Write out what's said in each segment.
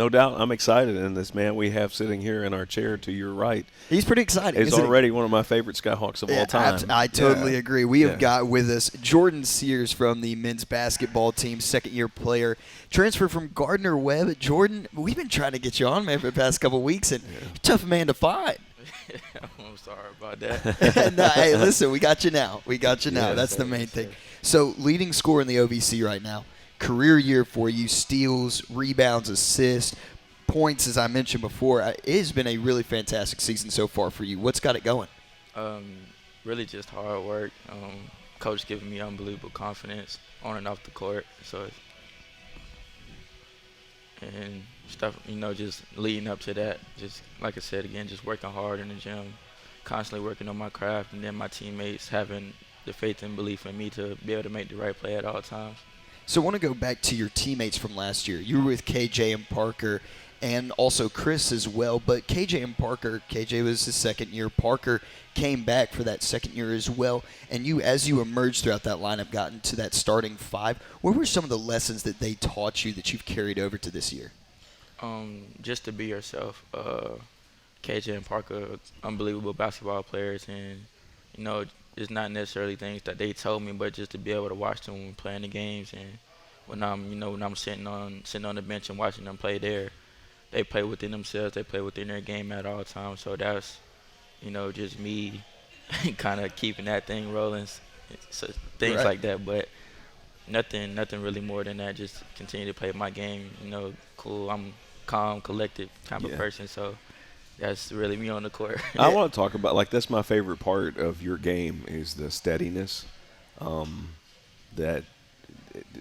no doubt. I'm excited. And this man we have sitting here in our chair to your right He's pretty exciting. is already one of my favorite Skyhawks of all time. I totally agree. We have got with us Jordan Sears from the men's basketball team, second-year player, transfer from Gardner-Webb. Jordan, we've been trying to get you on, man, for the past couple of weeks, and you're a tough man to find. I'm sorry about that. No, hey, listen, we got you now. Yes, That's the main thing. So, leading scorer in the OVC right now. Career year for you, steals, rebounds, assists, points, as I mentioned before. It has been a really fantastic season so far for you. What's got it going? Really just hard work. Coach giving me unbelievable confidence on and off the court. And stuff, just leading up to that, just like I said again, just working hard in the gym, constantly working on my craft, and then my teammates having the faith and belief in me to be able to make the right play at all times. So I want to go back to your teammates from last year. You were with KJ and Parker and also Chris as well. But KJ and Parker, KJ was his second year. Parker came back for that second year as well. And you, as you emerged throughout that lineup, got into that starting five. What were some of the lessons that they taught you that you've carried over to this year? Just to be yourself. KJ and Parker, unbelievable basketball players. And, it's not necessarily things that they told me, but just to be able to watch them playing the games, and when I'm sitting on the bench and watching them play there, they play within themselves, they play within their game at all times. So that's, just me kind of keeping that thing rolling, so things like that. But nothing really more than that. Just continue to play my game. Cool. I'm calm, collected type of person. So. That's really me on the court. I want to talk about, that's my favorite part of your game is the steadiness, that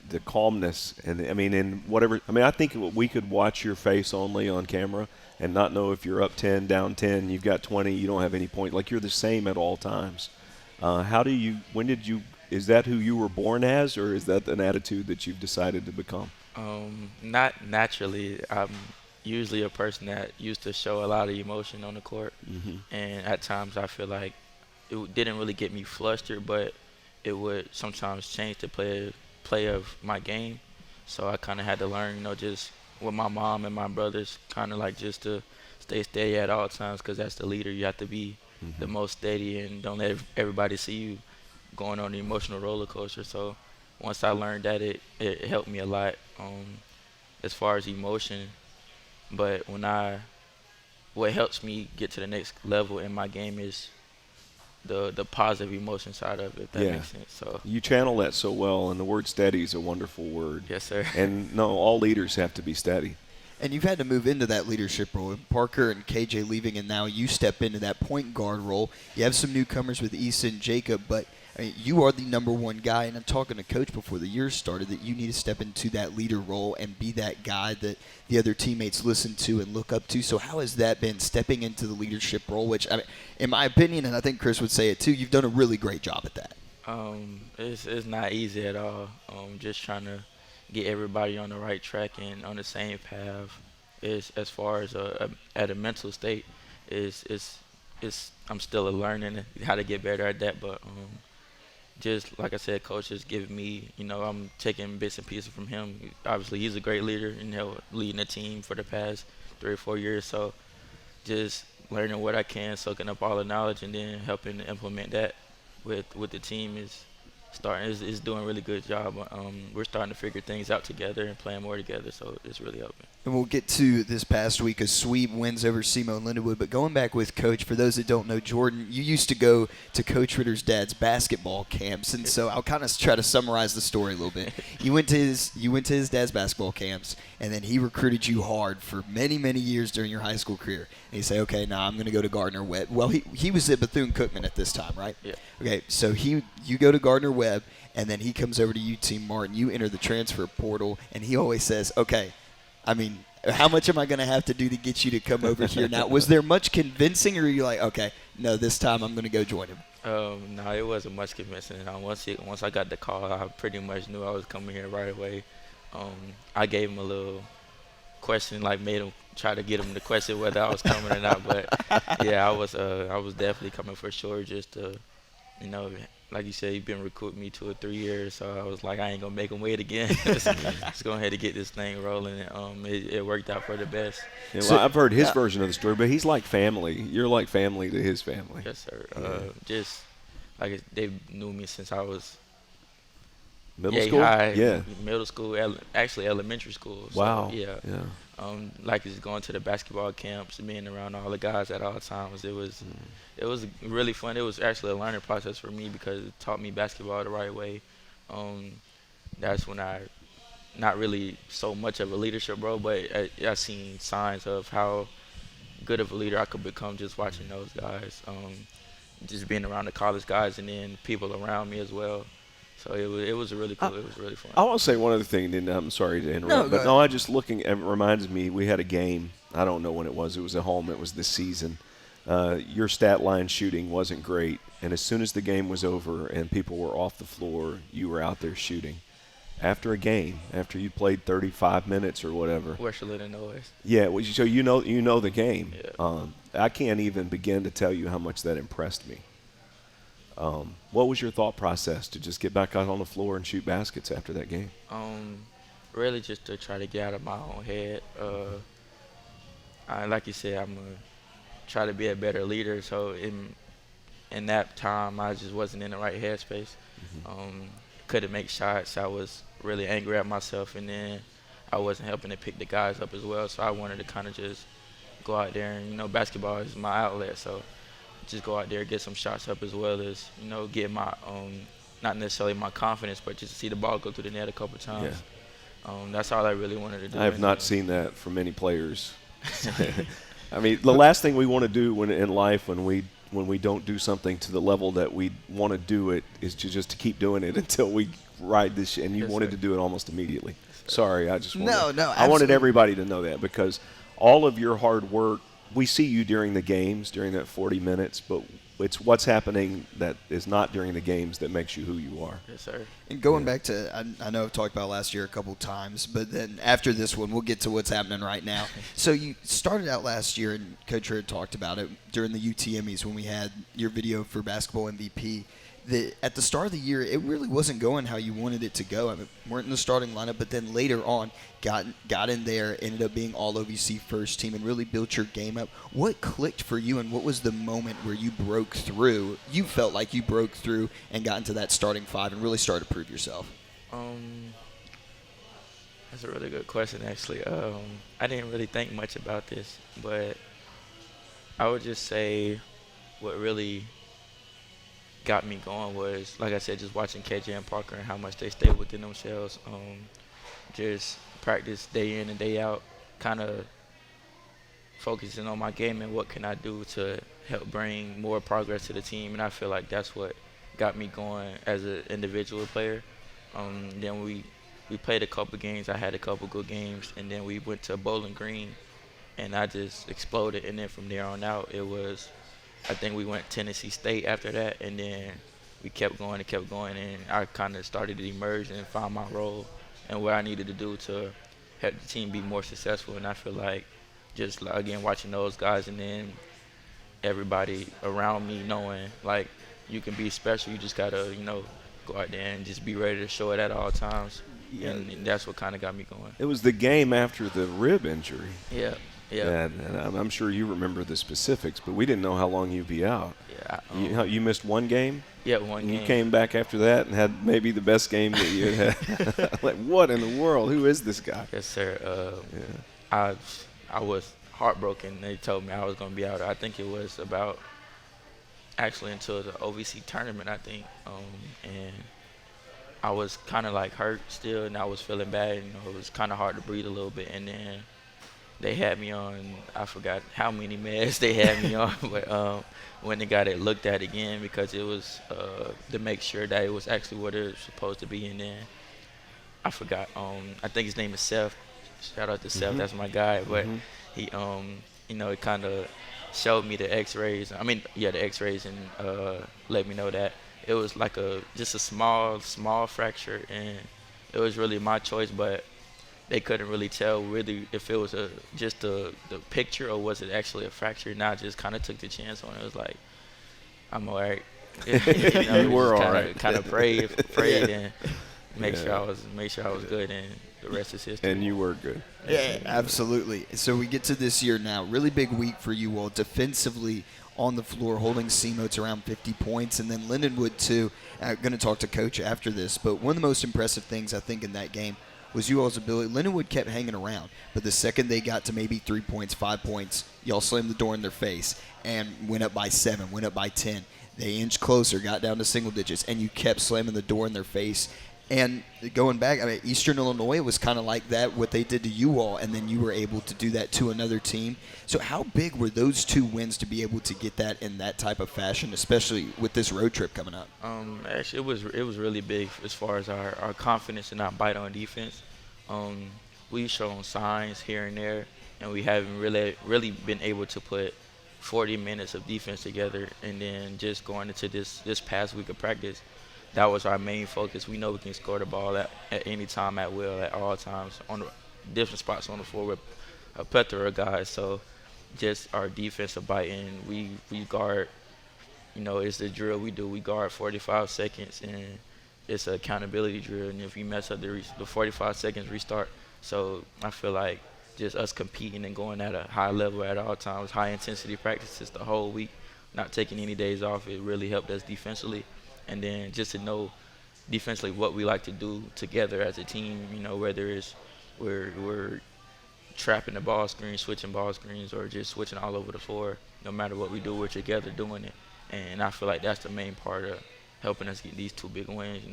the calmness, and I think we could watch your face only on camera and not know if you're up 10, down 10, you've got 20, you don't have any point. Like, you're the same at all times. Is that who you were born as, or is that an attitude that you've decided to become? Not naturally. I'm usually a person that used to show a lot of emotion on the court, and at times I feel like it didn't really get me flustered, but it would sometimes change the play of my game. So I kind of had to learn, just with my mom and my brothers, kind of like just to stay steady at all times, because that's the leader. You have to be the most steady and don't let everybody see you going on the emotional roller coaster. So once I learned that, it helped me a lot as far as emotion. But what helps me get to the next level in my game is the positive emotion side of it, if that makes sense. So you channel that so well, and the word steady is a wonderful word. Yes, sir. And no, all leaders have to be steady. And you've had to move into that leadership role. Parker and KJ leaving, and now you step into that point guard role. You have some newcomers with Issa and Jacob, but you are the number one guy. And I'm talking to Coach before the year started that you need to step into that leader role and be that guy that the other teammates listen to and look up to. So how has that been, stepping into the leadership role, which, in my opinion, and I think Chris would say it too, you've done a really great job at that. It's not easy at all. Just trying to get everybody on the right track and on the same path. Is as far as at a mental state, I'm still learning how to get better at that. But just like I said, Coach is giving me, I'm taking bits and pieces from him. Obviously, he's a great leader, leading the team for the past 3 or 4 years. So just learning what I can, soaking up all the knowledge, and then helping to implement that with the team is doing a really good job. We're starting to figure things out together and playing more together, so it's really helping. And we'll get to this past week, a sweep wins over SEMO and Lindenwood. But going back with Coach, for those that don't know, Jordan, you used to go to Coach Ritter's dad's basketball camps, and so I'll kind of try to summarize the story a little bit. You went to his dad's basketball camps, and then he recruited you hard for many, many years during your high school career. And you say, okay, now I'm going to go to Gardner-Webb. Well, he was at Bethune-Cookman at this time, right? Yeah. Okay, so you go to Gardner-Webb, and then he comes over to UT Martin. You enter the transfer portal, and he always says, okay, how much am I going to have to do to get you to come over here? Now, was there much convincing, or were you like, okay, no, this time I'm going to go join him? No, it wasn't much convincing. Once I got the call, I pretty much knew I was coming here right away. I gave him a little question, made him try to get him to question whether I was coming or not. But yeah, I was definitely coming for sure, just to, like you said, he's been recruiting me 2 or 3 years, so I was like, I ain't gonna make him wait again. Just go ahead and get this thing rolling. And, it worked out for the best. Yeah, well, I've heard his version of the story, but he's like family. You're like family to his family. Yes, sir. Yeah. Just like they knew me since I was Middle yay school? high, Yeah. middle school, actually elementary school. So, Wow. Yeah. Yeah. Like just going to the basketball camps and being around all the guys at all times. It was really fun. It was actually a learning process for me because it taught me basketball the right way. That's when I, not really so much of a leadership role, but I seen signs of how good of a leader I could become just watching those guys. Just being around the college guys and then people around me as well. So it was really cool. It was really fun. I want to say one other thing, and I'm sorry to interrupt, but I just looking. It reminds me, we had a game. I don't know when it was. It was at home. It was this season. Your stat line shooting wasn't great, and as soon as the game was over and people were off the floor, you were out there shooting. After a game, after you played 35 minutes or whatever. Western Illinois. Yeah, well, so you know the game. Yeah. I can't even begin to tell you how much that impressed me. What was your thought process to just get back out on the floor and shoot baskets after that game? Really just to try to get out of my own head. Like you said, I'm gonna try to be a better leader. So in that time, I just wasn't in the right headspace. Couldn't make shots. I was really angry at myself, and then I wasn't helping to pick the guys up as well. So I wanted to kind of just go out there and basketball is my outlet. So just go out there, get some shots up as well as, get my, not necessarily my confidence, but just to see the ball go through the net a couple times. Yeah. That's all I really wanted to do. I have not seen that from many players. I mean, the last thing we want to do in life when we don't do something to the level that we want to do it is to keep doing it until we ride this. And you wanted to do it almost immediately. Sorry, I just wanted, I wanted everybody to know that because all of your hard work. We see you during the games, during that 40 minutes, but it's what's happening that is not during the games that makes you who you are. Yes, sir. And going back to, I know I've talked about last year a couple times, but then after this one, we'll get to what's happening right now. So you started out last year, and Coach Hurd talked about it during the UTMEs when we had your video for basketball MVP. At the start of the year, it really wasn't going how you wanted it to go. I mean, weren't in the starting lineup, but then later on, got in there, ended up being all OVC first team, and really built your game up. What clicked for you, and what was the moment where you broke through? You felt like you broke through and got into that starting five and really started to prove yourself. That's a really good question, actually. I didn't really think much about this, but I would just say what really got me going was, like I said, just watching KJ and Parker and how much they stay within themselves. Just practice day in and day out, kind of focusing on my game and what can I do to help bring more progress to the team. And I feel like that's what got me going as an individual player. Then we played a couple games. I had a couple good games, and then we went to Bowling Green, and I just exploded. And then from there on out, it was, I think we went Tennessee State after that, and then we kept going, and I kind of started to emerge and find my role and what I needed to do to help the team be more successful. And I feel like just, again, watching those guys and then everybody around me knowing, like, you can be special. You just got to, go out there and just be ready to show it at all times. Yeah. And that's what kind of got me going. It was the game after the rib injury. Yeah. Yeah. And I'm sure you remember the specifics, but we didn't know how long you'd be out. Yeah. You missed one game? Yeah, one game. You came back after that and had maybe the best game that you had. Like, what in the world? Who is this guy? Yes, sir. I was heartbroken. They told me I was going to be out. I think it was about actually until the OVC tournament, I think. And I was kind of like hurt still, and I was feeling bad. It was kind of hard to breathe a little bit. And then they had me on, I forgot how many meds they had me on, but when they got it looked at again, because it was to make sure that it was actually what it was supposed to be. And then I forgot, I think his name is Seth. Shout out to Seth, that's my guy. But he, it kind of showed me the x-rays. The x-rays, and let me know that it was like just a small fracture, and it was really my choice, but they couldn't really tell really if it was just the picture or was it actually a fracture. And I just kind of took the chance on it. It was like, I'm all right. You were all right. Kind of prayed and make Yeah. sure I was good, and the rest is history. And you were good. Yeah, absolutely. So we get to this year now. Really big week for you all defensively on the floor, holding SEMO to around 50 points. And then Lindenwood, too. I'm going to talk to Coach after this. But one of the most impressive things, I think, in that game was you all's ability. Lindenwood kept hanging around. But the second they got to maybe 3 points, 5 points, y'all slammed the door in their face and went up by 7, went up by 10. They inched closer, got down to single digits, and you kept slamming the door in their face. And going back, I mean, Eastern Illinois was kind of like that, what they did to you all, and then you were able to do that to another team. So how big were those 2 wins to be able to get that in that type of fashion, especially with this road trip coming up? Actually, it was really big as far as our confidence and our bite on defense. We've shown signs here and there, and we haven't really been able to put 40 minutes of defense together. And then just going into this past week of practice, that was our main focus. We know we can score the ball at any time, at will, at all times, on the different spots on the floor with a plethora of guys. So just our defensive bite, and we guard, it's the drill we do. We guard 45 seconds, and it's an accountability drill. And if you mess up the 45 seconds restart. So I feel like just us competing and going at a high level at all times, high-intensity practices the whole week, not taking any days off, it really helped us defensively. And then just to know defensively what we like to do together as a team, whether it's we're trapping the ball screen, switching ball screens, or just switching all over the floor. No matter what we do, we're together doing it. And I feel like that's the main part of helping us get these 2 big wins.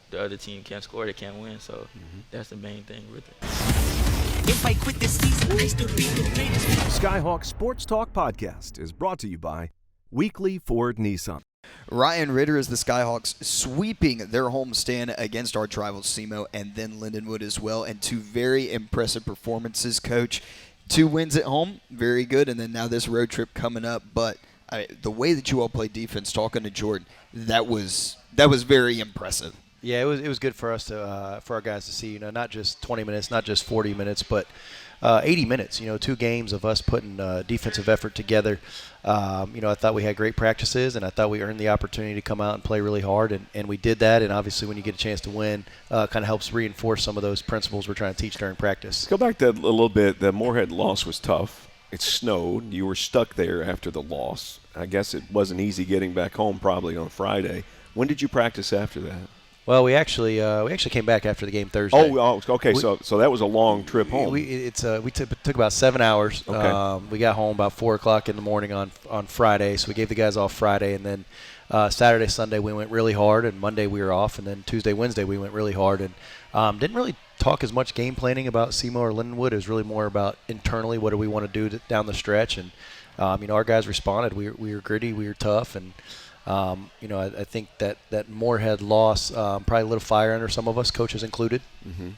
The other team can't score, they can't win. So that's the main thing with it. If I quit this season, I still be the greatest. Skyhawk Sports Talk Podcast is brought to you by Weekly Ford Nissan. Ryan Ritter is the Skyhawks sweeping their homestand against arch rivals SEMO and then Lindenwood as well, and 2 very impressive performances, Coach. 2 wins at home, very good, and then now this road trip coming up. But the way that you all played defense, talking to Jordan, that was very impressive. Yeah, it was good for us to for our guys to see, not just 20 minutes, not just 40 minutes, but 80 minutes. 2 games of us putting defensive effort together. I thought we had great practices, and I thought we earned the opportunity to come out and play really hard, and we did that. And obviously, when you get a chance to win, kind of helps reinforce some of those principles we're trying to teach during practice. Go back to a little bit. The Moorhead loss was tough. It snowed. You were stuck there after the loss. I guess it wasn't easy getting back home probably on Friday. When did you practice after that? Well, we actually came back after the game Thursday. Oh, okay. So that was a long trip home. We took about 7 hours. Okay. We got home about 4 o'clock in the morning on Friday. So we gave the guys off Friday, and then Saturday, Sunday we went really hard, and Monday we were off, and then Tuesday, Wednesday we went really hard, and didn't really talk as much game planning about SEMO or Lindenwood. It was really more about internally what do we want to do down the stretch, and our guys responded. We were gritty, we were tough, and. I think that Moorhead loss probably lit a fire under some of us, coaches included. Mm-hmm.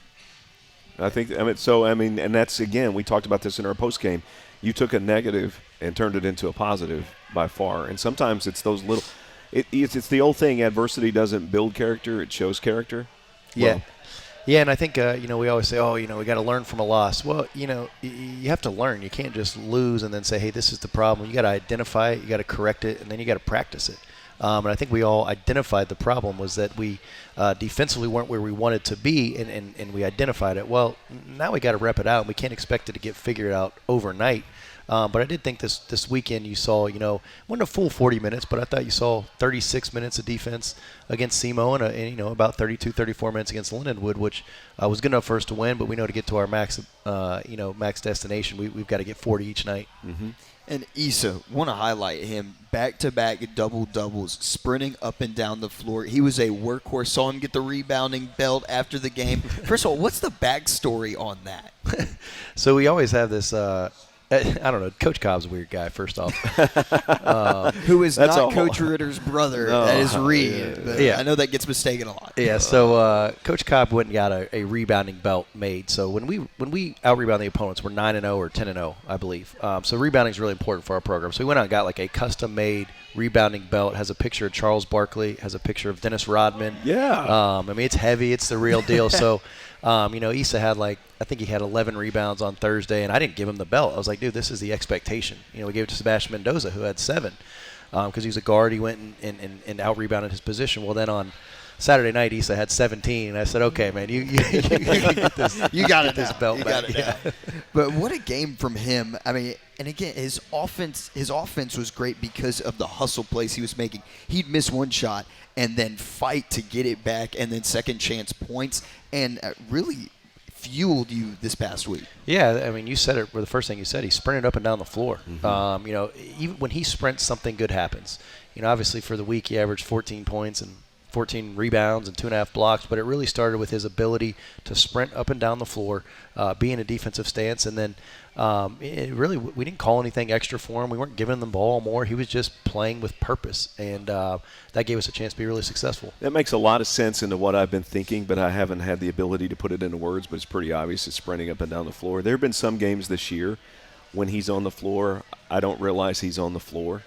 And that's, again, we talked about this in our post game. You took a negative and turned it into a positive by far. And sometimes it's those little it's the old thing, adversity doesn't build character, it shows character. Yeah. Yeah, and I think, we always say, we got to learn from a loss. Well, you have to learn. You can't just lose and then say, hey, this is the problem. You got to identify it, you got to correct it, and then you got to practice it. And I think we all identified the problem was that we defensively weren't where we wanted to be, and we identified it. Well, now we got to rep it out, and we can't expect it to get figured out overnight. But I did think this weekend you saw, wasn't a full 40 minutes, but I thought you saw 36 minutes of defense against SEMO and about 32, 34 minutes against Lindenwood, which was good enough for us to win. But we know to get to our max destination, we've got to get 40 each night. Mm-hmm. And Issa, want to highlight him, back-to-back double-doubles, sprinting up and down the floor. He was a workhorse. Saw him get the rebounding belt after the game. First of all, what's the backstory on that? So we always have this I don't know. Coach Cobb's a weird guy, first off. Who is not Coach Ritter's brother. That is Reed. Yeah. I know that gets mistaken a lot. Yeah, so Coach Cobb went and got a rebounding belt made. So when we out-rebound the opponents, we're 9-0 or 10-0, I believe. So rebounding is really important for our program. So we went out and got like a custom-made rebounding belt. Has a picture of Charles Barkley. Has a picture of Dennis Rodman. Yeah. It's heavy. It's the real deal. So, Issa had I think he had 11 rebounds on Thursday, and I didn't give him the belt. I was like, dude, this is the expectation. We gave it to Sebastian Mendoza, who had 7. because he's a guard. He went and out-rebounded his position. Well, then on Saturday night, Issa had 17, and I said, okay, man, you get this, You got it this now. belt You back. got it now. But what a game from him. I mean, and again, his offense was great because of the hustle plays he was making. He'd miss one shot and then fight to get it back, and then second chance points, and really fueled you this past week. Yeah, I mean, you said it. Well, the first thing you said, he sprinted up and down the floor. Even when he sprints, something good happens. Obviously for the week, he averaged 14 points and 14 rebounds and 2.5 blocks, but it really started with his ability to sprint up and down the floor, be in a defensive stance, and then we didn't call anything extra for him. We weren't giving them the ball more. He was just playing with purpose, and that gave us a chance to be really successful. That makes a lot of sense into what I've been thinking, but I haven't had the ability to put it into words, but it's pretty obvious. It's sprinting up and down the floor. There have been some games this year when he's on the floor, I don't realize he's on the floor.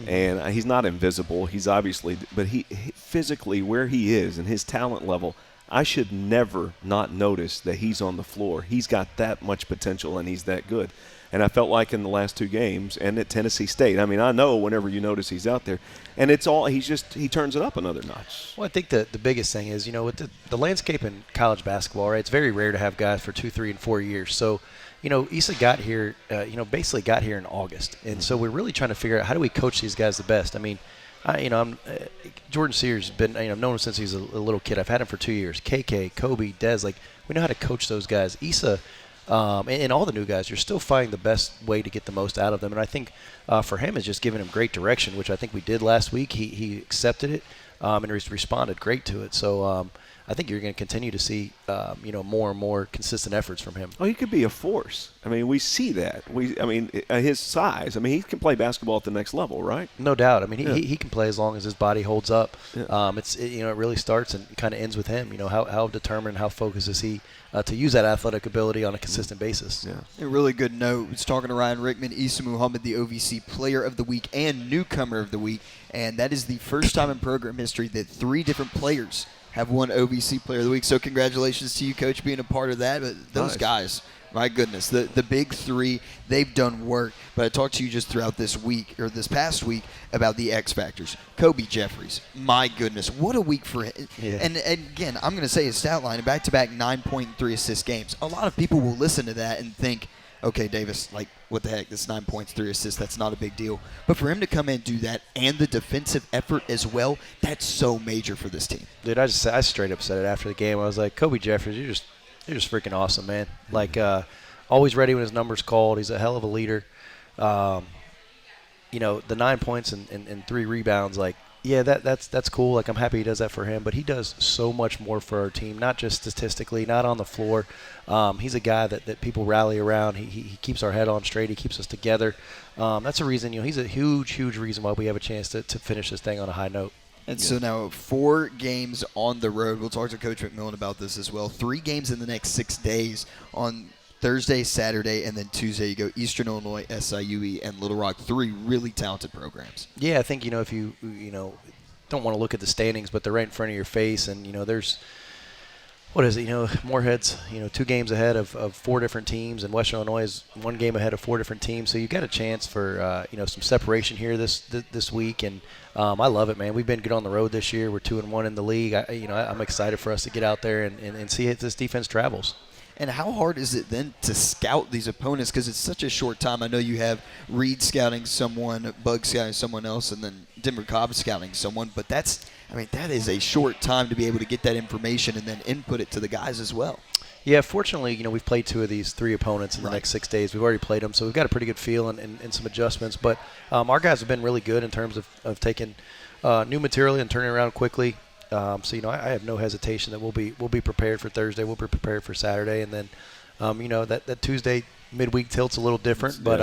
And he's not invisible. He's obviously, but he physically where he is and his talent level, I should never not notice that he's on the floor. He's got that much potential and he's that good. And I felt like in the last 2 games and at Tennessee State, I mean, I know whenever you notice he's out there, and it's all he turns it up another notch. Well, I think the biggest thing is, with the landscape in college basketball, right? It's very rare to have guys for 2, 3, and 4 years. So, Issa got here, basically got here in August, and so we're really trying to figure out how do we coach these guys the best. I mean, Jordan Sears has been, I've known him since he's a little kid. I've had him for 2 years. KK, Kobe, Dez, we know how to coach those guys. Issa, and all the new guys, you're still finding the best way to get the most out of them. And I think for him, it's just giving him great direction, which I think we did last week. He accepted it and responded great to it. So I think you're going to continue to see, more and more consistent efforts from him. Oh, he could be a force. I mean, we see that. His size. I mean, he can play basketball at the next level, right? No doubt. I mean, he can play as long as his body holds up. Yeah. It really starts and kind of ends with him. How determined, how focused is he to use that athletic ability on a consistent basis? Yeah. A really good note. It's talking to Ryan Rickman, Issa Muhammad, the OVC Player of the Week and Newcomer of the Week, and that is the first time in program history that 3 different players have won OVC Player of the Week. So congratulations to you, Coach, being a part of that. But those guys, my goodness, the big 3, they've done work. But I talked to you just throughout this week, or this past week, about the X Factors. Kobe Jeffries, my goodness, what a week for him. Yeah. And again, I'm going to say his stat line, back-to-back 9.3 assist games. A lot of people will listen to that and think, okay, Davis, what the heck, this 9 points, 3 assists, that's not a big deal. But for him to come in and do that and the defensive effort as well, that's so major for this team. Dude, I straight up said it after the game. I was like, Kobe Jeffries, you're just freaking awesome, man. Always ready when his number's called. He's a hell of a leader. The 9 points and 3 rebounds, that's cool. I'm happy he does that for him, but he does so much more for our team, not just statistically, not on the floor. He's a guy that people rally around. He keeps our head on straight. He keeps us together. That's a reason, he's a huge, huge reason why we have a chance to finish this thing on a high note. And so now 4 games on the road. We'll talk to Coach McMillan about this as well. 3 games in the next 6 days on Thursday, Saturday, and then Tuesday you go Eastern Illinois, SIUE, and Little Rock. 3 really talented programs. Yeah, I think, if you don't want to look at the standings, but they're right in front of your face, and, there's – what is it? Moorhead's 2 games ahead of 4 different teams, and Western Illinois is 1 game ahead of 4 different teams. So you got a chance for some separation here this week, and I love it, man. We've been good on the road this year. We're 2-1 in the league. I'm excited for us to get out there and see if this defense travels. And how hard is it then to scout these opponents? Because it's such a short time. I know you have Reed scouting someone, Bug scouting someone else, and then Denver Cobb scouting someone. But that is a short time to be able to get that information and then input it to the guys as well. Yeah, fortunately, we've played 2 of these 3 opponents in the next 6 days. We've already played them, so we've got a pretty good feel and some adjustments. But our guys have been really good in terms of taking new material and turning it around quickly. I have no hesitation that we'll be prepared for Thursday. We'll be prepared for Saturday, and then that Tuesday midweek tilt's a little different. But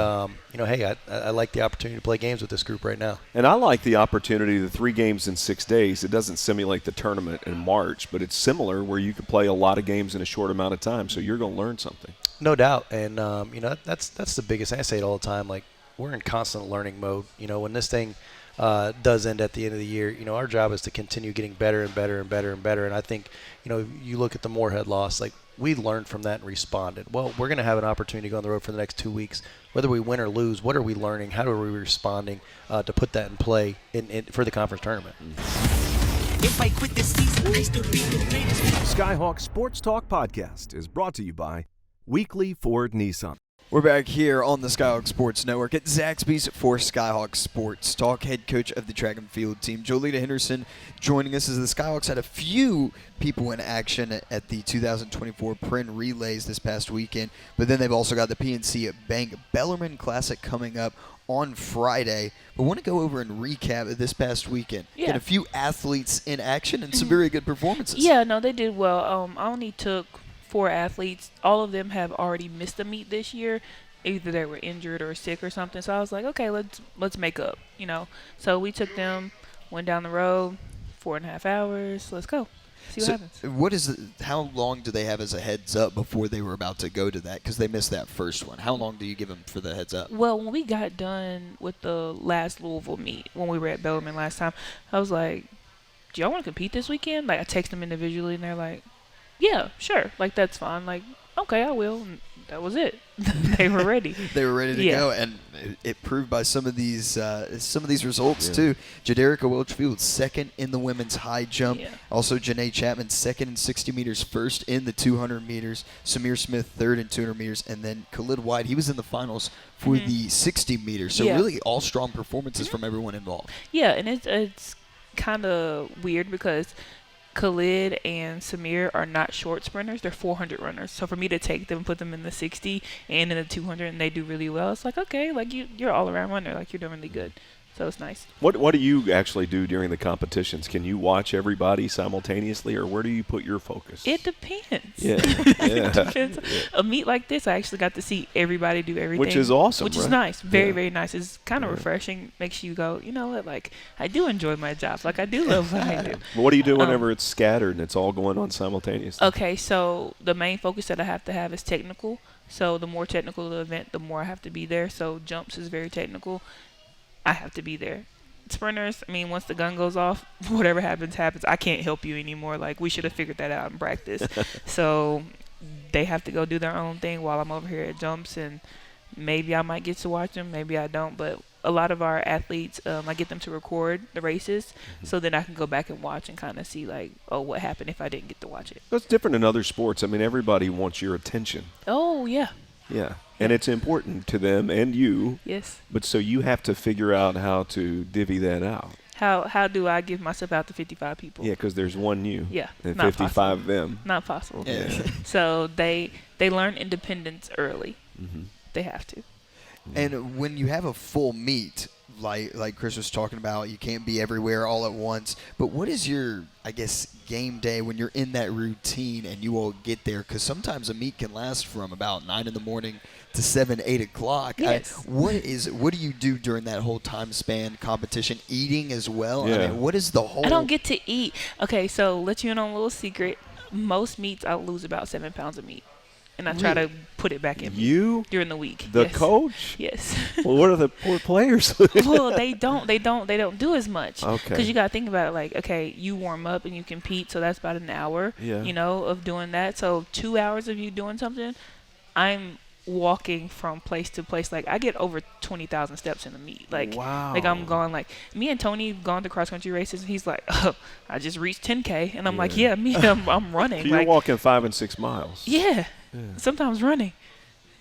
hey, I like the opportunity to play games with this group right now. And I like the opportunity. The 3 games in 6 days. It doesn't simulate the tournament in March, but it's similar where you can play a lot of games in a short amount of time. So you're going to learn something. No doubt, and that's the biggest thing. I say it all the time. We're in constant learning mode. When this thing does end at the end of the year, our job is to continue getting better and better and better and better. And I think, you look at the Moorhead loss, we learned from that and responded. Well, we're going to have an opportunity to go on the road for the next 2 weeks. Whether we win or lose, what are we learning? How are we responding to put that in play for the conference tournament? If I quit this season, I still be the greatest. Skyhawk Sports Talk Podcast is brought to you by Weekly Ford Nissan. We're back here on the Skyhawk Sports Network at Zaxby's for Skyhawk Sports Talk. Head coach of the track and field team, Jolita Henderson, joining us as the Skyhawks had a few people in action at the 2024 Prin Relays this past weekend, but then they've also got the PNC Bank Bellarmine Classic coming up on Friday. But I want to go over and recap this past weekend. Yeah. Got a few athletes in action and some very good performances. Yeah, no, they did well. I only took 4 athletes. All of them have already missed a meet this year. Either they were injured or sick or something. So I was like, okay, let's make up, So we took them, went down the road, 4.5 hours. Let's go. See what happens. How long do they have as a heads up before they were about to go to that? Because they missed that first one. How long do you give them for the heads up? Well, when we got done with the last Louisville meet, when we were at Bellarmine last time, I was like, do y'all want to compete this weekend? Like, I text them individually, and they're like, yeah, sure. Like, that's fine. Like, okay, I will. And that was it. They were ready. They were ready to go, and it proved by some of these results too. Jaderica Welchfield second in the women's high jump. Yeah. Also, Janae Chapman second in 60 meters, first in the 200 meters. Samir Smith third in 200 meters, and then Khalid White, he was in the finals for the 60 meters. So really, all strong performances from everyone involved. Yeah, and it's kind of weird because Khalid and Samir are not short sprinters. They're 400 runners. So for me to take them, put them in the 60 and in the 200, and they do really well, it's like, okay, like you're all around runner. Like, you're doing really good. So it's nice. What do you actually do during the competitions? Can you watch everybody simultaneously, or where do you put your focus? It depends. Yeah. It depends. A meet like this, I actually got to see everybody do everything. Which is awesome, Which is right? nice. Very, very nice. It's kind of refreshing. Makes you go, you know what, like, I do enjoy my job. Like, I do love what I do. What do you do whenever it's scattered and it's all going on simultaneously? Okay, so the main focus that I have to have is technical. So the more technical the event, the more I have to be there. So jumps is very technical. I have to be there. Sprinters, I mean, once the gun goes off, whatever happens. I can't help you anymore. Like, we should have figured that out in practice. So they have to go do their own thing while I'm over here at jumps, and maybe I might get to watch them, maybe I don't. But a lot of our athletes, I get them to record the races, so then I can go back and watch and kind of see, like, oh, what happened if I didn't get to watch it. That's different in other sports. I mean, everybody wants your attention. Oh, yeah. Yeah. And it's important to them and you. Yes. But so you have to figure out how to divvy that out. How do I give myself out to 55 people? Yeah, because there's one you. Yeah. And not 55 possible. them. Not possible. Yeah. So they learn independence early. Mm-hmm. They have to. And when you have a full meet, like Chris was talking about, you can't be everywhere all at once. But what is your, I guess, game day when you're in that routine and you all get there? Because sometimes a meet can last from about 9 in the morning to 7, 8 o'clock. Yes. What do you do during that whole time span? Competition, eating as well? Yeah. I mean, what is the whole? I don't get to eat. Okay, so let you in on a little secret. Most meets I'll lose about 7 pounds of meat. And I try to put it back in me You? during the week. The Yes. coach? Yes. Well, what are the poor players? Well, they don't do as much. Okay. Because you got to think about it, like, okay, you warm up and you compete, so that's about an hour, Yeah. of doing that. So 2 hours of you doing something, I'm walking from place to place. Like, I get over 20,000 steps in a meet. Like, Wow. like I'm going, like, me and Tony have gone to cross country races, and he's like, oh, I just reached 10K. And I'm like, yeah, I'm running. So you're like, walking 5 and 6 miles. yeah. Sometimes running.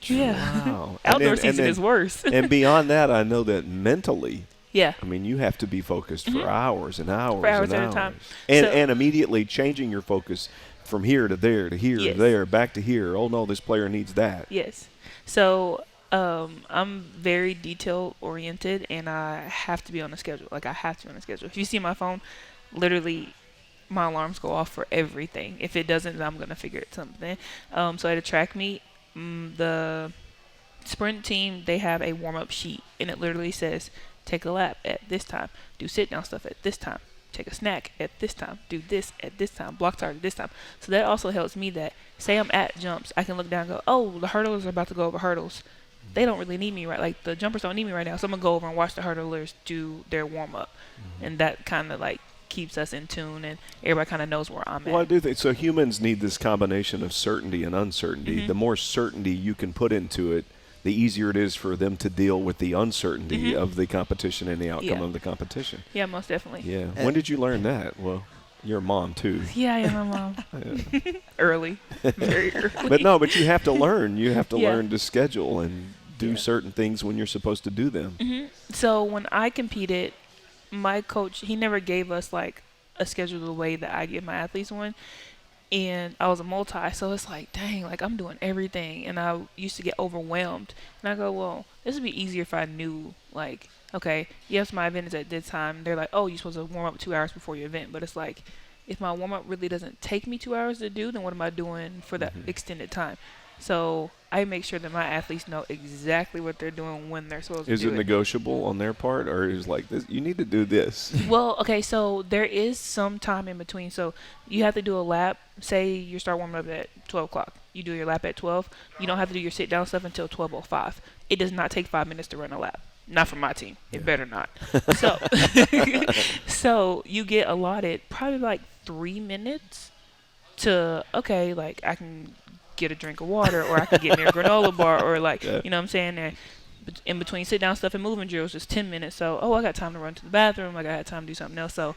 Yeah. Wow. Outdoor And season then- is worse. And beyond that, I know that mentally, Yeah. I mean, you have to be focused for hours and hours For hours and at a hours. time. And, So- and immediately changing your focus from here to there to here Yes. to there, back to here. Oh, no, this player needs that. Yes. So I'm very detail oriented, and I have to be on the schedule. Like, I have to be on the schedule. If you see my phone, literally my alarms go off for everything. If it doesn't, then I'm going to figure it something. So at a track meet, the sprint team, they have a warm-up sheet, and it literally says, take a lap at this time, do sit-down stuff at this time, take a snack at this time, do this at this time, block target at this time. So that also helps me that, say I'm at jumps, I can look down and go, oh, the hurdlers are about to go over hurdles. They don't really need me, right? Like, the jumpers don't need me right now, so I'm going to go over and watch the hurdlers do their warm-up. And that kind of, like, keeps us in tune, and everybody kind of knows where I'm Well, I at. do think so. Humans need this combination of certainty and uncertainty. Mm-hmm. The more certainty you can put into it, the easier it is for them to deal with the uncertainty of the competition and the outcome Mm-hmm. Yeah. of the competition. Yeah, most definitely. Yeah. When did you learn that? Well, you're a mom too. Yeah, I am my mom. Early, very early. But you have to learn. You have to Yeah. learn to schedule and do Yeah. certain things when you're supposed to do them. So when I competed, my coach, he never gave us like a schedule the way that I give my athletes one. And I was a multi, so it's like, dang, like I'm doing everything. And I used to get overwhelmed. And I go, well, this would be easier if I knew, like, okay, yes, my event is at this time. They're like, oh, you're supposed to warm up 2 hours before your event. But it's like, if my warm up really doesn't take me 2 hours to do, then what am I doing for that extended time? So I make sure that my athletes know exactly what they're doing when they're supposed Is to it do it. negotiable on their part, or is like this? You need to do this. Well, okay, so there is some time in between. So you have to do a lap. Say you start warming up at 12 o'clock. You do your lap at 12. You don't have to do your sit-down stuff until 12:05. It does not take 5 minutes to run a lap. Not for my team. It better not. So, so you get allotted probably like 3 minutes to, okay, like I can get a drink of water, or I can get me a granola bar, or like, you know what I'm saying? And in between sit down stuff and moving drills, just 10 minutes. So, I got time to run to the bathroom. Like I had time to do something else. So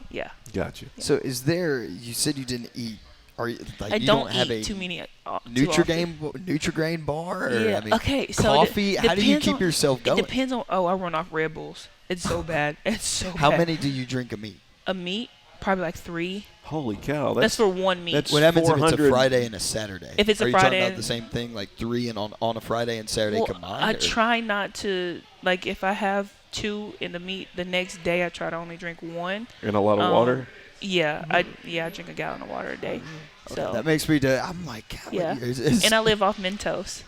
yeah. Gotcha. So is there? You said you didn't eat. Are you like I you don't have eat a too many. Too often. Nutrigrain bar? Or, Yeah. I mean, Okay. So coffee. How do you depends keep on- yourself going? It depends on. I run off Red Bulls. It's so bad. It's so How bad. many do you drink a meat? A meat, probably like 3. Holy cow! That's for one meat. that's What happens if it's a 400 Friday and a Saturday? If it's a Are you Friday talking about and- the same thing, like 3 and on a Friday and Saturday Well, combined? I or- try not to, like, if I have 2 in the meat, the next day I try to only drink 1. and a lot of water. Yeah, I drink a gallon of water a day. So That makes me do. I'm like, God, yeah, is- and I live off Mentos.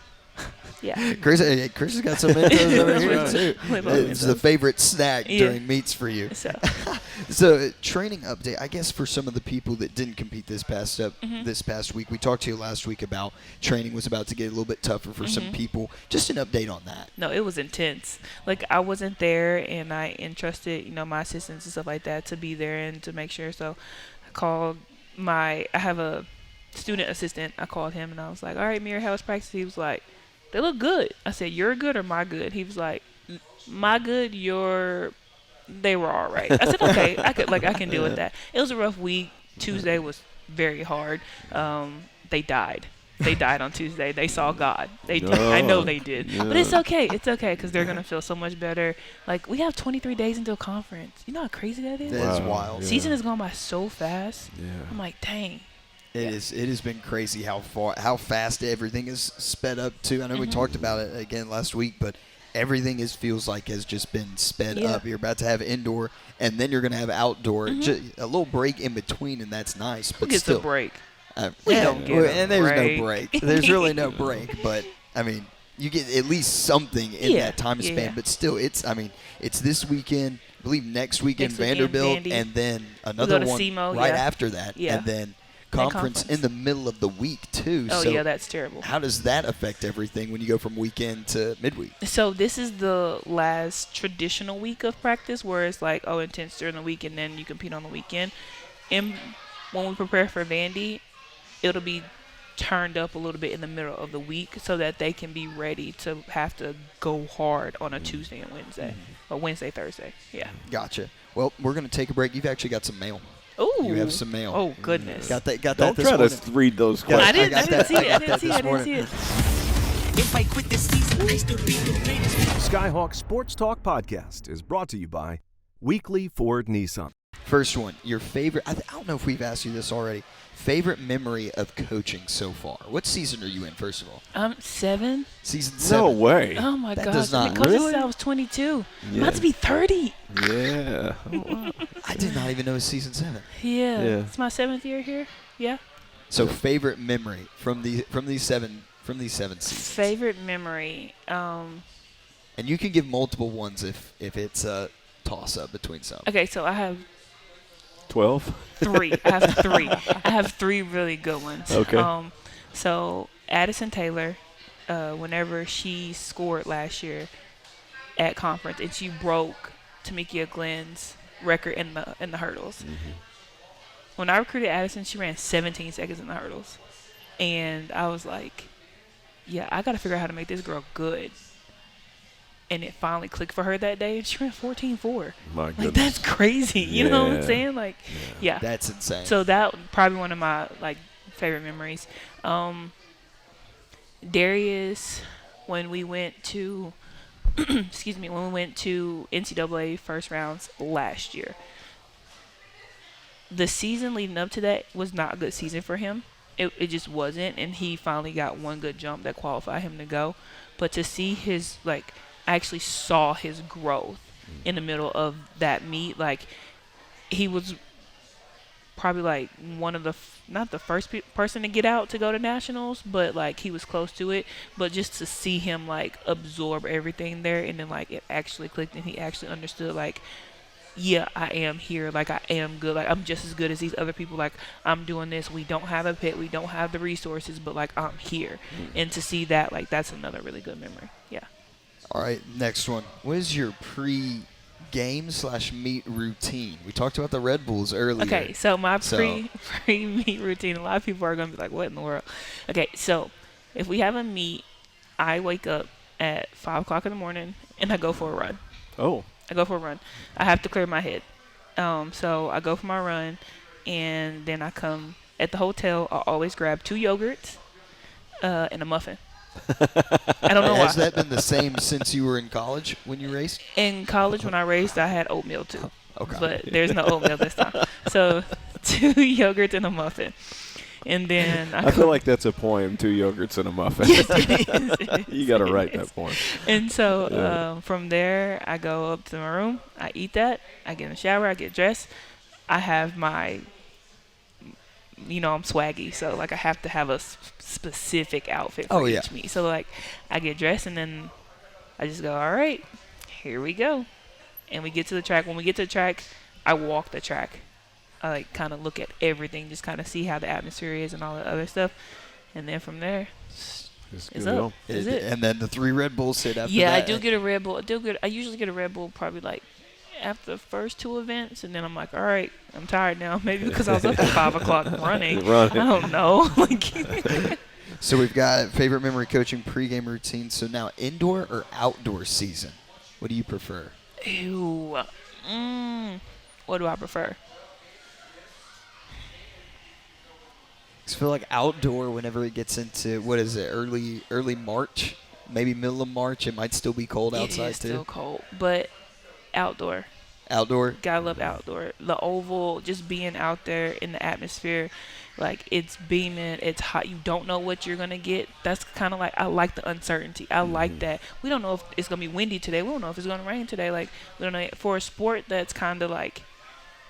Yeah. Chris has got some Mentos over here right. too. Live off It's the Mentos. favorite snack Yeah. during meets for you. So So training update, I guess for some of the people that didn't compete this past week, we talked to you last week about training was about to get a little bit tougher for some people. Just an update on that. no, it was intense. Like I wasn't there, and I entrusted my assistants and stuff like that to be there and to make sure. So I called I have a student assistant. I called him and I was like, all right, Mir, how was practice? He was like, they look good. I said, you're good or my good? He was like, my good, they were all right. I said, okay, I can deal with that. It was a rough week. Tuesday was very hard. They died. They died on Tuesday. They saw God. They did. I know they did. But it's okay. It's okay because they're going to feel so much better. Like, we have 23 days until conference. You know how crazy that is? That's Wow. wild. Yeah. Season has gone by so fast. Yeah. I'm like, dang. It is. It has been crazy how fast everything is sped up to. I know we talked about it again last week, but everything feels like has just been sped Yeah. up. You're about to have indoor, and then you're going to have outdoor. A little break in between, and that's nice. Who But gets still, a break? we don't get a and there's break. no break. There's really no break. But I mean, you get at least something in Yeah, that time span. yeah. But still, it's this weekend. I believe next weekend Next weekend, Vanderbilt, Vandy. and then go another to one SEMO, right yeah. after that, Yeah. and then Then conference in conference. the middle of the week too. Oh, so yeah, that's terrible. how does that affect everything when you go from weekend to midweek? So this is the last traditional week of practice where it's like, intense during the week and then you compete on the weekend. And when we prepare for Vandy, it'll be turned up a little bit in the middle of the week so that they can be ready to have to go hard on a Tuesday and Wednesday. Or Wednesday, Thursday. Yeah. Gotcha. Well, we're going to take a break. You've actually got some mail. Ooh. You have some mail. Oh, goodness. Got that Don't this try morning. to read those Yeah, I questions. didn't got see it. I that didn't see this it. I didn't see morning. it. If I quit this season, I still be the greatest. Skyhawk Sports Talk Podcast is brought to you by Weekly Ford Nissan. First one, your favorite. I don't know if we've asked you this already. Favorite memory of coaching so far? What season are you in, first of all? 7. Season 7. No way. Oh, my That gosh. does not- Coach Really? said I was 22. I'm Yeah. about to be 30. Yeah. I did not even know it was season 7. Yeah. Yeah. It's my 7th year here. Yeah. So favorite memory from these seven seasons. Favorite memory. And you can give multiple ones if it's a toss up between some. Okay, so I have 12. 3. I have 3. I have 3 really good ones. Okay. So Addison Taylor, whenever she scored last year at conference, and she broke Tamikia Glenn's record in the hurdles. When I recruited Addison, she ran 17 seconds in the hurdles, and I was like, yeah, I got to figure out how to make this girl good. And it finally clicked for her that day, and she ran 14.4. My goodness. Like, that's crazy. You know what I'm Yeah. saying? Like, yeah. That's insane. So that probably one of my like favorite memories. Darius, when we went to, excuse me, when we went to NCAA first rounds last year, the season leading up to that was not a good season for him. It just wasn't, and he finally got one good jump that qualified him to go. But to see his, like, I actually saw his growth in the middle of that meet. Like, he was probably like one of the not the first person to get out to go to nationals, but like he was close to it. But just to see him like absorb everything there, and then like it actually clicked, and he actually understood, like, yeah, I am here, like I am good, like I'm just as good as these other people, like I'm doing this. We don't have a pit, we don't have the resources, but like I'm here. And to see that, like, that's another really good memory. Yeah. All right, next one. What is your pre-game/meet routine? We talked about the Red Bulls earlier. Okay, so my pre-meet routine, a lot of people are going to be like, what in the world? Okay, so if we have a meet, I wake up at 5 o'clock in the morning, and I go for a run. Oh. I go for a run. I have to clear my head. So I go for my run, and then I come at the hotel. I always grab 2 yogurts and a muffin. I don't know Has why. that been the same since you were in college when you raced? In college, when I raced, I had oatmeal too. Okay. But there's no oatmeal this time. So 2 yogurts and a muffin. And then I feel like that's a poem, 2 yogurts and a muffin. You got to write that poem. And so Yeah. from there, I go up to my room. I eat that. I get in the shower. I get dressed. I have my, I'm swaggy. So, like, I have to have a specific outfit for each meet. So, like, I get dressed, and then I just go, all right, here we go. And we get to the track. When we get to the track, I walk the track. I like kind of look at everything, just kind of see how the atmosphere is and all the other stuff, and then from there, Just it's go. up. Is it? And then the 3 Red Bulls hit after Yeah, that. I do get a Red Bull. I usually get a Red Bull probably like after the first 2 events, and then I'm like, all right, I'm tired now. Maybe because I was up at 5 o'clock running. I don't know. Like, So we've got favorite memory coaching pregame routine. So now indoor or outdoor season? What do you prefer? ew. What do I prefer? I feel like outdoor, whenever it gets into, what is it, early March, maybe middle of March, it might still be cold outside It is too. still cold, but outdoor. Outdoor? Gotta love outdoor. The oval, just being out there in the atmosphere, like it's beaming, it's hot. You don't know what you're gonna get. That's kind of like, I like the uncertainty. I like that. We don't know if it's gonna be windy today. We don't know if it's gonna rain today. Like, we don't know. For a sport that's kind of like,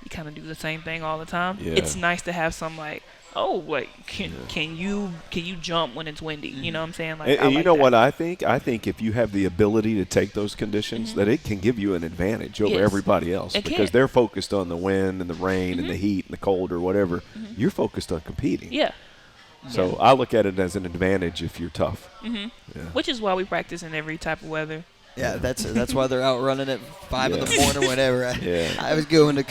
you kind of do the same thing all the time. Yeah. It's nice to have some like, oh, like can you jump when it's windy? You know what I'm saying? Like, And I you like know that. what I think? I think if you have the ability to take those conditions, that it can give you an advantage over Yes. everybody else, It because can. they're focused on the wind and the rain and the heat and the cold or whatever. You're focused on competing. Yeah. So I look at it as an advantage if you're tough. Yeah. Which is why we practice in every type of weather. Yeah, that's why they're out running at 5 in the Yeah. morning or whatever. Yeah. I was going to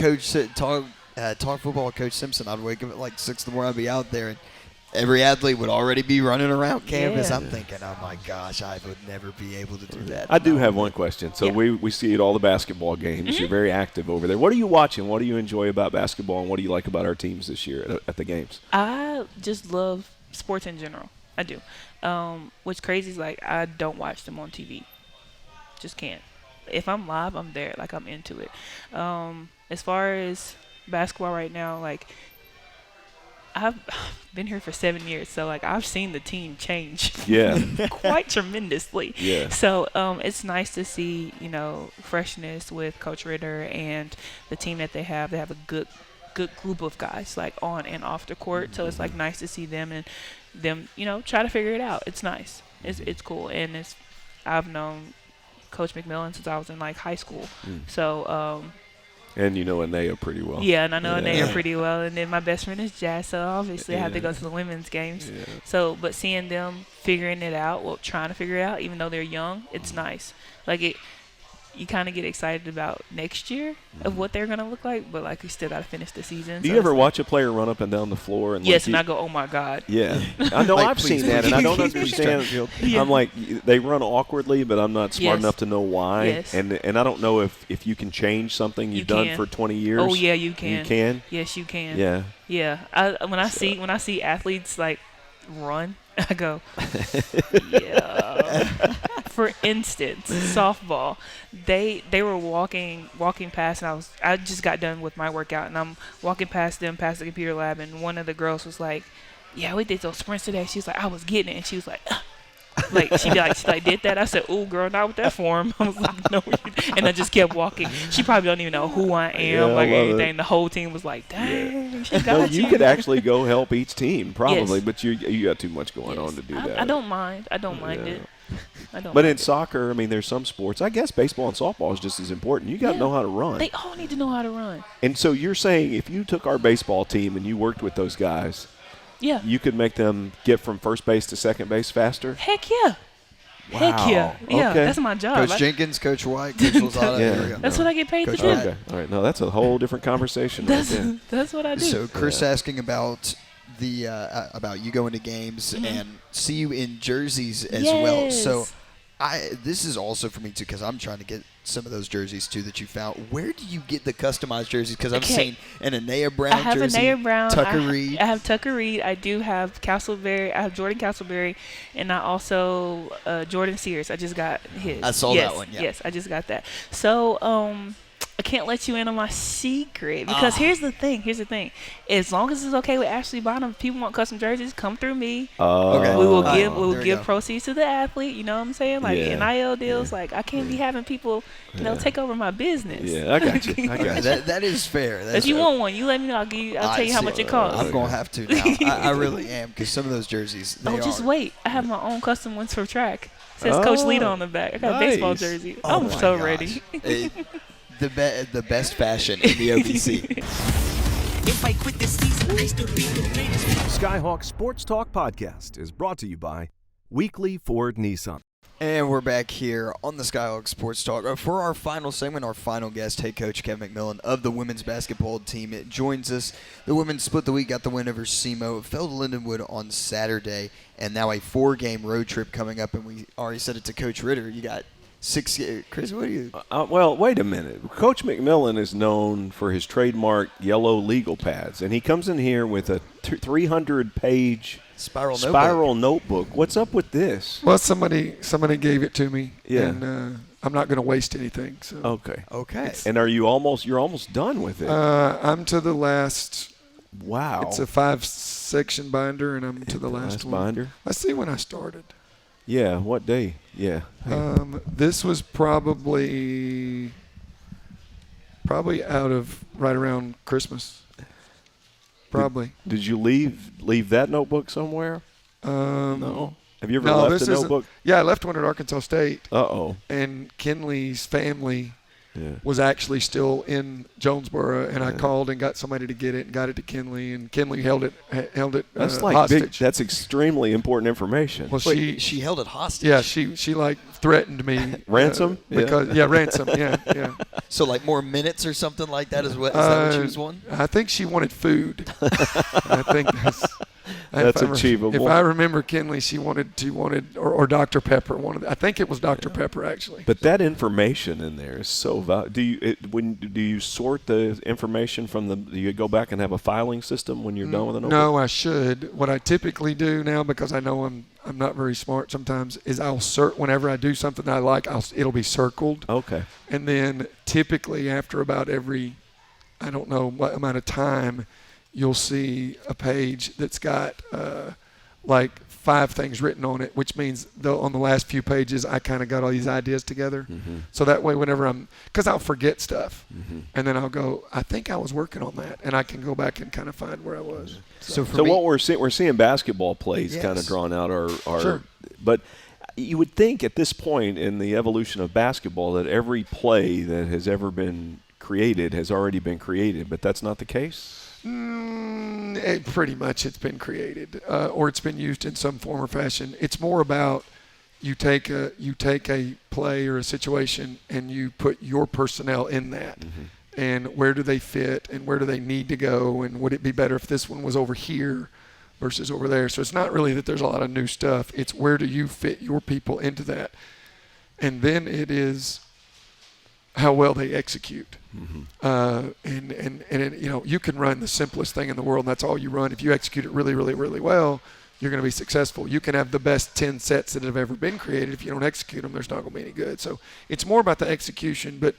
talk football with Coach Simpson. I'd wake up at like 6 in the morning. I'd be out there, and every athlete would already be running around campus. Yeah. I'm thinking, oh my gosh, I would never be able to do that. I do have one question. So Yeah. we see it all the basketball games. You're very active over there. What are you watching? What do you enjoy about basketball, and what do you like about our teams this year at the games? I just love sports in general. I do. What's crazy is, like, I don't watch them on TV. Just can't. If I'm live, I'm there. Like, I'm into it. As far as basketball right now, like, I've been here for 7 years, so like I've seen the team change Yeah. quite tremendously. Yeah. So it's nice to see, freshness with Coach Ritter and the team that they have. They have a good group of guys, like, on and off the court. So it's like nice to see them and them, try to figure it out. It's nice. It's cool, and I've known Coach McMillan since I was in like high school. So And you know Anea pretty well. yeah, and I know Yeah. Anea pretty well. And then my best friend is Jazz, so obviously I have to Yeah. go to the women's games. Yeah. So, but seeing them figuring it out, trying to figure it out, even though they're young, it's nice. Like, you kind of get excited about next year of what they're gonna look like, but like you still gotta finish the season. Do so you it's ever like- watch a player run up and down the floor? And Yes, like and I go, oh my god. Yeah, I know. Like, I've please, seen that, and I don't please, please, understand. please, I'm like, they run awkwardly, but I'm not smart Yes. enough to know why. Yes. And I don't know if you can change something you've done can. for 20 years. Oh yeah, you can. You can. Yes, you can. Yeah. Yeah. When I see athletes like run, I go, yeah. For instance, softball, they were walking past, and I just got done with my workout, and I'm walking past them past the computer lab, and one of the girls was like, "Yeah, we did those sprints today." She was like, "I was getting it," and she was like, like she did that. I said, "Ooh, girl, not with that form." I was like, "No," and I just kept walking. She probably don't even know who I am, Yeah, I like love anything. it. The whole team was like, "Dang, she got No, you you." could actually go help each team, probably, Yes. but you got too much going on Yes. to do that. I don't mind. I don't mind Yeah. it. I don't. But mind in soccer, I mean, there's some sports. I guess baseball and softball is just as important. You got to Yeah. know how to run. They all need to know how to run. And so you're saying if you took our baseball team and you worked with those guys, Yeah. you could make them get from first base to second base faster? Heck yeah. Heck yeah. Wow. Yeah, Okay. that's my job. Coach Jenkins, Coach White, Coach Lozada. Yeah. Here we go. That's what I get paid Coach to do. Matt. Okay. All right. No, that's a whole different conversation right there. That's what I do. So Chris asking about the about you going to games and see you in jerseys as well. So Yes. this is also for me too, because I'm trying to get some of those jerseys too that you found. Where do you get the customized jerseys? Because I've Okay. seen an Anaya Brown I have jersey, Anaya Brown. Tucker I Reed. have Tucker Reed. I do have Castleberry. I have Jordan Castleberry, and I also Jordan Sears. I just got his. I saw that one, yeah. Yes, I just got that. So I can't let you in on my secret because here's the thing. As long as it's okay with Ashley Bonham, if people want custom jerseys, come through me. Okay. We will Oh, give there we give go. proceeds to the athlete. You know what I'm saying? Like Yeah. NIL deals. Like I can't be having people, take over my business. Yeah, I got you. I got Okay, you. that is fair. That's If you fair. want one, you let me know. I'll tell you how see. much it costs. I'm gonna have to now. I really am, because some of those jerseys. They Oh, just are- wait. I have my own custom ones for track. Says Coach Oh, Lita on the back. I got a baseball nice. jersey. Oh I'm my so gosh. ready. The best fashion in the OBC. If I quit this season, I still be the greatest. Skyhawk Sports Talk Podcast is brought to you by Weekly Ford Nissan. And we're back here on the Skyhawk Sports Talk. For our final segment, our final guest, head coach Kevin McMillan of the women's basketball team, it joins us. The women split the week, got the win over SEMO, fell to Lindenwood on Saturday, and now a 4-game road trip coming up. And we already said it to Coach Ritter. You got 6. Chris, what are you? Well, wait a minute. Coach McMillan is known for his trademark yellow legal pads, and he comes in here with a 300-page Spiral notebook. What's up with this? Well, somebody gave it to me, Yeah. and I'm not going to waste anything. So Okay. Okay. And you're almost done with it? I'm to the last. Wow. It's a 5-section binder, and I'm to the last one. binder. Let's see when I started. Yeah. What day? Yeah. This was probably out of right around Christmas. Probably. Did you leave that notebook somewhere? No. Have you ever No, left this a isn't. notebook? Yeah, I left one at Arkansas State, Uh-oh. and Kenley's family Yeah. was actually still in Jonesboro, and I called and got somebody to get it and got it to Kenley, and Kenley held it That's like hostage. that's extremely important information. Well, Wait, she held it hostage. yeah, she like threatened me. Ransom? Because ransom. Yeah. So like more minutes or something like that is what? Is that what she was wanting? I think she wanted food. I think That's if achievable. If I remember Kenley, she wanted or Dr. Pepper wanted. I think it was Dr. Pepper actually. But that information in there is so valuable. Do you sort the information from do you go back and have a filing system when you're done with a notebook? No, I should. What I typically do now, because I know I'm not very smart sometimes, is I'll whenever I do something I like, it'll be circled. Okay. And then typically after about every, I don't know what amount of time, you'll see a page that's got like 5 things written on it, which means on the last few pages I kind of got all these ideas together. Mm-hmm. So that way whenever because I'll forget stuff, and then I'll go, I think I was working on that, and I can go back and kind of find where I was. So for So me, what we're seeing basketball plays kind of Yes. drawn out are Sure. But you would think at this point in the evolution of basketball that every play that has ever been created has already been created, but that's not the case. Pretty much it's been created or it's been used in some form or fashion. It's more about you take a play or a situation and you put your personnel in that. And where do they fit and where do they need to go, and would it be better if this one was over here versus over there? So it's not really that there's a lot of new stuff. It's where do you fit your people into that? And then it is how well they execute. And you know, you can run the simplest thing in the world, and that's all you run. If you execute it really, really, really well, you're going to be successful. You can have the best 10 sets that have ever been created. If you don't execute them, there's not going to be any good. So it's more about the execution. But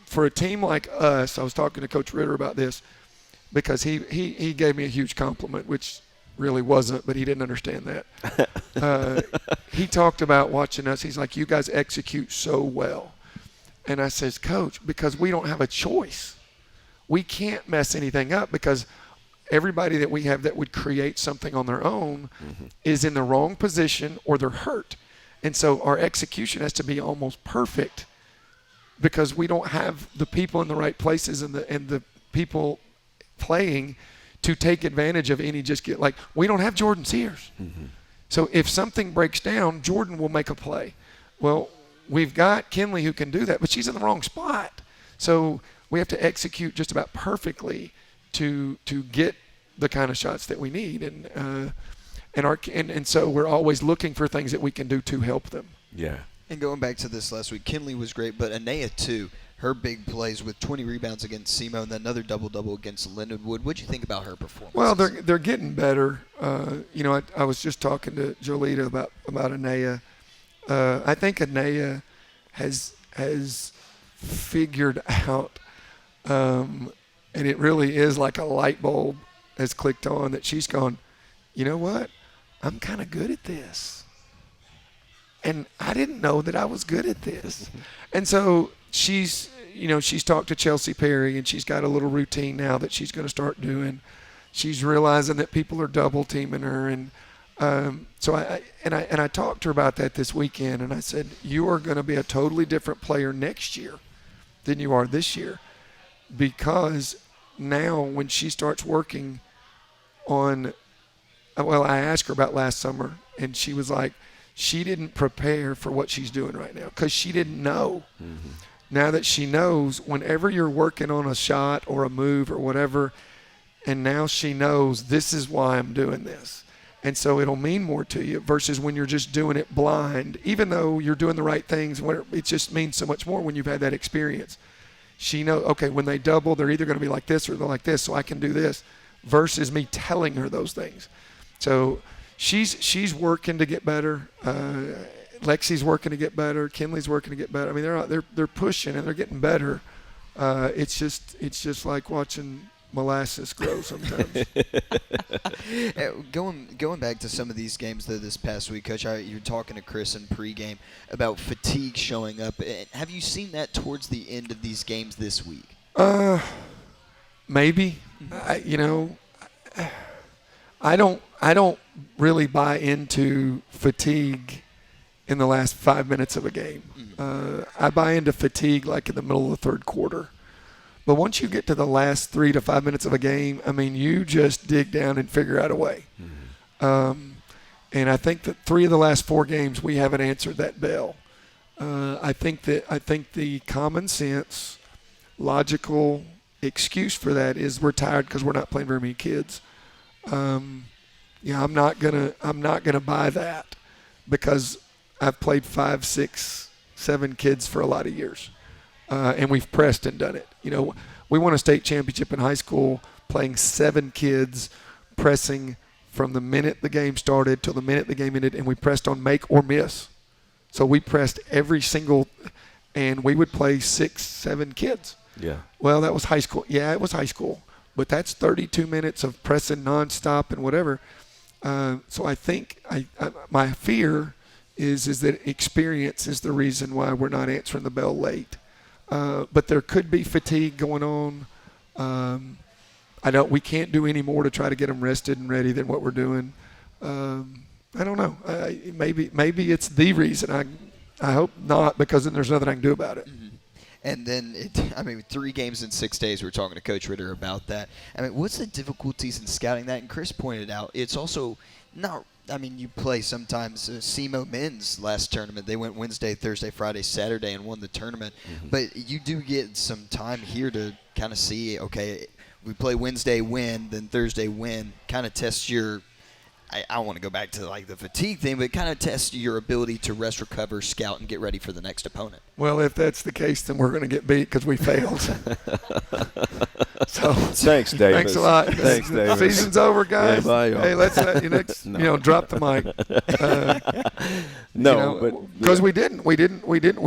for a team like us, I was talking to Coach Ritter about this because he gave me a huge compliment, which really wasn't, but he didn't understand that. He talked about watching us. He's like, you guys execute so well. And I says, Coach, because we don't have a choice. We can't mess anything up because everybody that we have that would create something on their own is in the wrong position or they're hurt. And so our execution has to be almost perfect because we don't have the people in the right places and the people playing to take advantage of any we don't have Jordan Sears. So if something breaks down, Jordan will make a play. Well, we've got Kinley who can do that, but she's in the wrong spot. So we have to execute just about perfectly to get the kind of shots that we need, and so we're always looking for things that we can do to help them. Yeah. And going back to this last week, Kinley was great, but Anaya too. Her big plays with 20 rebounds against SEMO and then another double-double against Lindenwood. What'd you think about her performance? Well, they're getting better. You know, I was just talking to Jolita about Anaya. I think Anaya has figured out, and it really is like a light bulb has clicked on that she's gone, you know what? I'm kind of good at this. And I didn't know that I was good at this. And so she's talked to Chelsea Perry, and she's got a little routine now that she's going to start doing. She's realizing that people are double teaming her, and so I talked to her about that this weekend, and I said, you are going to be a totally different player next year than you are this year, because now when she starts working on, well, I asked her about last summer, and she was like, she didn't prepare for what she's doing right now because she didn't know. Now that she knows, whenever you're working on a shot or a move or whatever, and now she knows this is why I'm doing this. And so it'll mean more to you versus when you're just doing it blind. Even though you're doing the right things, it just means so much more when you've had that experience. She knows, okay, when they double, they're either going to be like this or they're like this, so I can do this, versus me telling her those things. So she's working to get better. Lexi's working to get better. Kinley's working to get better. I mean, they're pushing and they're getting better. It's just like watching molasses grow sometimes. Going back to some of these games this past week, Coach, you were talking to Chris in pregame about fatigue showing up. Have you seen that towards the end of these games this week? Maybe. I don't really buy into fatigue in the last 5 minutes of a game. I buy into fatigue like in the middle of the third quarter. But once you get to the last 3 to 5 minutes of a game, I mean, you just dig down and figure out a way. And I think that 3 of the last 4 games we haven't answered that bell. I think the common sense, logical excuse for that is we're tired because we're not playing very many kids. I'm not gonna buy that because I've played 5, 6, 7 kids for a lot of years. And we've pressed and done it. You know, we won a state championship in high school playing 7 kids, pressing from the minute the game started till the minute the game ended, and we pressed on make or miss. So we pressed every single, and we would play 6, 7 kids. Yeah. Well, that was high school. Yeah, it was high school. But that's 32 minutes of pressing nonstop and whatever. So I think my fear is that experience is the reason why we're not answering the bell late. But there could be fatigue going on. We can't do any more to try to get them rested and ready than what we're doing. I don't know. Maybe it's the reason. I hope not, because then there's nothing I can do about it. And then, 3 games in 6 days, we were talking to Coach Ritter about that. I mean, what's the difficulties in scouting that? And Chris pointed out it's also not I mean, you play sometimes. SEMO men's last tournament, they went Wednesday, Thursday, Friday, Saturday, and won the tournament. But you do get some time here to kind of see, okay, we play Wednesday, win, then Thursday, win. Kind of test your I don't want to go back to like the fatigue thing, but kind of test your ability to rest, recover, scout, and get ready for the next opponent. Well, if that's the case, then we're going to get beat because we failed. So thanks, David. Thanks a lot. Thanks, David. Season's over, guys. Yeah, bye, y'all. Hey, let's drop the mic. Because we didn't. We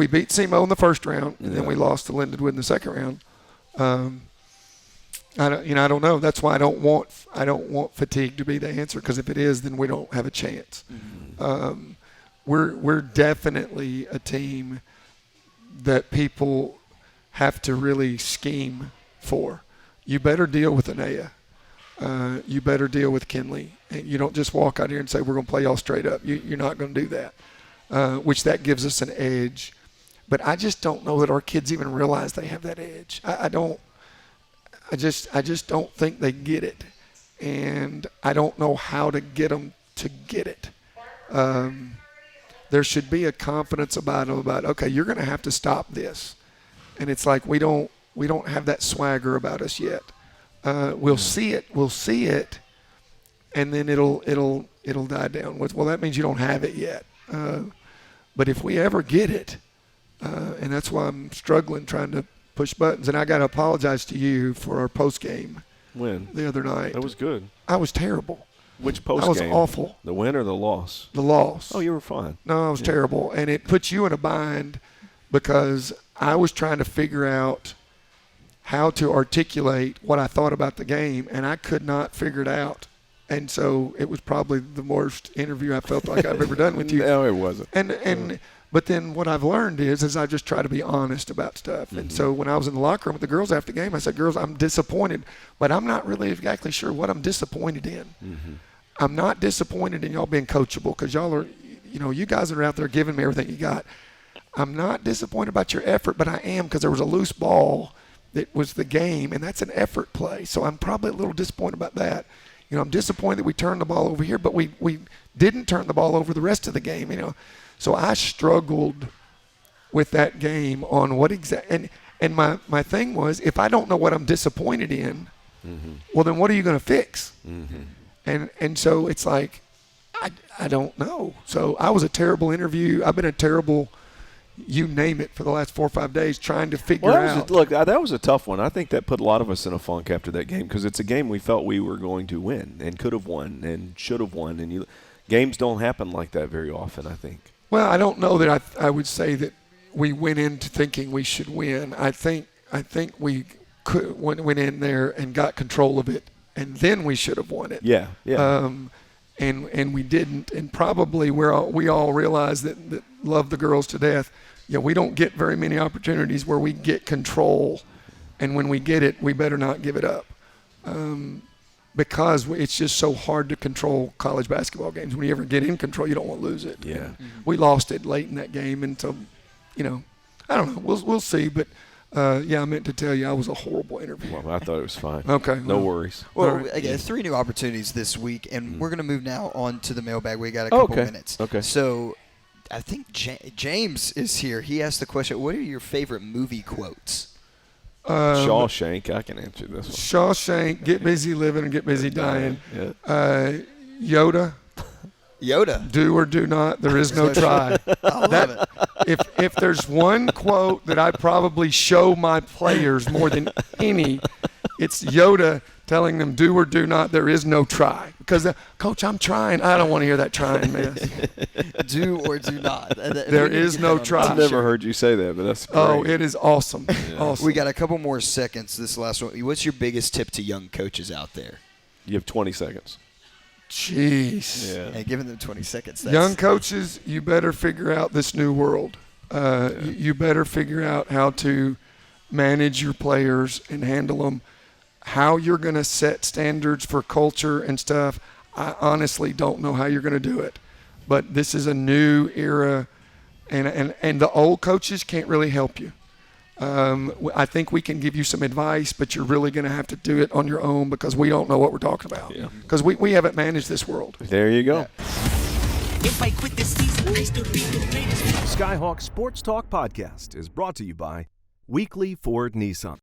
beat SEMO in the first round, and then we lost to Lindenwood in the second round. I don't know. That's why I don't want fatigue to be the answer, because if it is, then we don't have a chance. We're definitely a team that people have to really scheme for. You better deal with Anaya. You better deal with Kinley. And you don't just walk out here and say, we're going to play y'all straight up. You're not going to do that, which that gives us an edge. But I just don't know that our kids even realize they have that edge. I just don't think they get it. And I don't know how to get them to get it. There should be a confidence about them about, okay, you're going to have to stop this. And it's like we don't have that swagger about us yet. We'll see it, and then it'll die down. Well, that means you don't have it yet. But if we ever get it, and that's why I'm struggling trying to push buttons. And I got to apologize to you for our post game. When? The other night. That was good. I was terrible. Which post game? I was awful. The win or the loss? The loss. Oh, you were fine. No, I was terrible. And it puts you in a bind because I was trying to figure out how to articulate what I thought about the game, and I could not figure it out. And so it was probably the worst interview I felt like I've ever done with you. No, it wasn't. But then what I've learned is I just try to be honest about stuff. And so when I was in the locker room with the girls after the game, I said, girls, I'm disappointed, but I'm not really exactly sure what I'm disappointed in. I'm not disappointed in y'all being coachable, because y'all are, you guys are out there giving me everything you got. I'm not disappointed about your effort, but I am, because there was a loose ball that was the game, and that's an effort play. So I'm probably a little disappointed about that. I'm disappointed that we turned the ball over here, but we didn't turn the ball over the rest of the game, So I struggled with that game on what exactly, and my thing was, if I don't know what I'm disappointed in, well, then what are you going to fix? And so it's like, I don't know. So I was a terrible interview. I've been a terrible, you name it, for the last 4 or 5 days trying to figure out. That was a tough one. I think that put a lot of us in a funk after that game, because it's a game we felt we were going to win and could have won and should have won. And games don't happen like that very often, I think. Well, I don't know that I would say that we went into thinking we should win. I think we went in there and got control of it, and then we should have won it. Yeah. And we didn't. And probably we all realize that love the girls to death. We don't get very many opportunities where we get control, and when we get it, we better not give it up. Because it's just so hard to control college basketball games. When you ever get in control, you don't want to lose it. Yeah. We lost it late in that game, and so, I don't know. We'll see. But I meant to tell you I was a horrible interview. Well, I thought it was fine. Okay. No worries. Well, right. again, 3 new opportunities this week, and we're going to move now on to the mailbag. We got a couple minutes. Okay. So I think James is here. He asked the question, what are your favorite movie quotes? Shawshank, I can answer this one. Shawshank, get busy living and get busy dying. Yeah. Yoda, do or do not, there is no try. I love it. If there's one quote that I probably show my players more than any, it's Yoda telling them, do or do not, there is no try. Because, Coach, I'm trying. I don't want to hear that trying mess. Do or do not. There is no try. I've never heard you say that, but that's great. Oh, it is awesome. Yeah. Awesome. We got a couple more seconds, this last one. What's your biggest tip to young coaches out there? You have 20 seconds. Jeez. Yeah. And giving them 20 seconds. Young coaches, you better figure out this new world. You better figure out how to manage your players and handle them. How you're going to set standards for culture and stuff, I honestly don't know how you're going to do it. But this is a new era, and the old coaches can't really help you. I think we can give you some advice, but you're really going to have to do it on your own, because we don't know what we're talking about. Because we haven't managed this world. There you go. Yeah. If I quit this season, I still be the greatest. Skyhawk Sports Talk Podcast is brought to you by Weekly Ford Nissan.